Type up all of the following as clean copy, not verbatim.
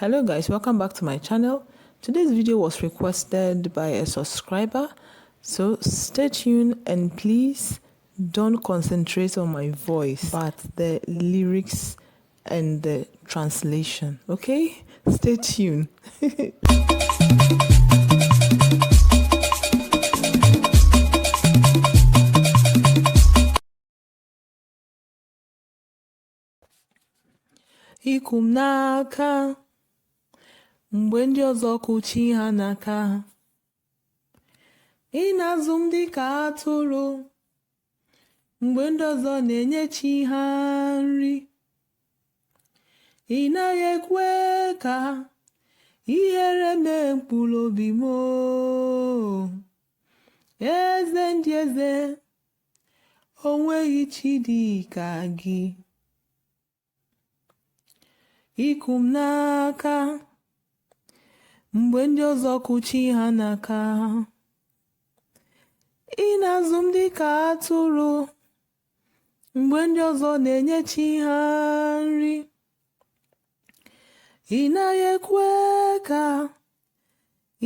Hello guys, welcome back to my channel. Today's video was requested by a subscriber, so stay tuned and please don't concentrate on my voice but the lyrics and the translation, okay? Stay tuned. Ikum n'aka mgbe ndị ọzọ kụchi ha n'aka, ị na-azụ m dịka atụrụ mgbe ndị ọzọ na-enye chi ha nri, ị naghị ekwe ka ihere mee mkpụrụ obi m. Eze ndị eze, o nweghị chi dị ka gị. Iku m n'aka mgbe ndị ọzọ kụchi ha n'aka, ị na-azụ m dịka atụrụ mgbe ndị ọzọ na-enye chi ha nri, ị naghị ekwe ka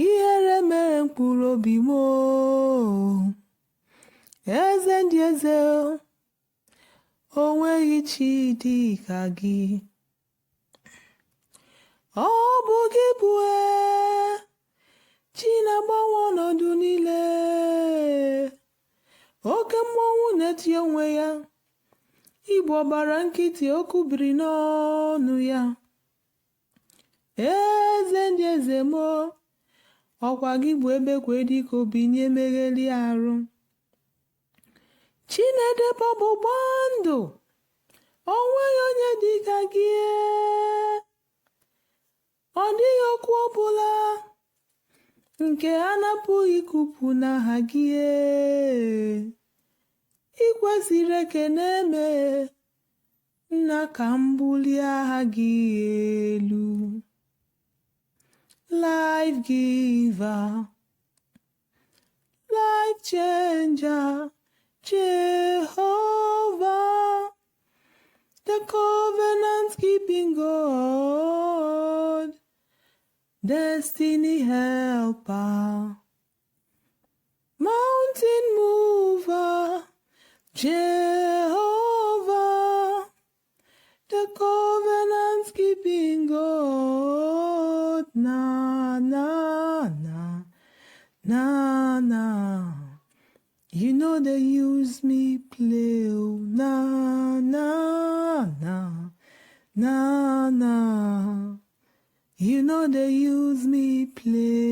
ihere mere mkpụrụ obi m. Eze ndị eze, o nweghị chi dị ka gị. Ọ bụ gị bụ chi na-agbanwe ọnọdụ niile, oke mmọnwụ na-eti onwe ya, Igbo gbara nkịtị, okwu biri n'ọnụ ya. Eze ndị eze m, ọkwa gị bụ ebe kwe dịka obi nye megheli arụ. Chinedebe ọgbụgba ndụ, o nweghị onye dị ka gị. Ọ dịghị okwu ọbụla nke a na-apụghị ikwupụ n'aha gị. Ị kwesịrị ekele nna, ka m bulie aha gị elu. Life giver, life changer, Jehovah, the covenant keeping God, destiny helper, mountain mover, Jehovah, the covenant keeping God. Na na na na na, you know they use me play. Oh, na na na na na, you know they use me play.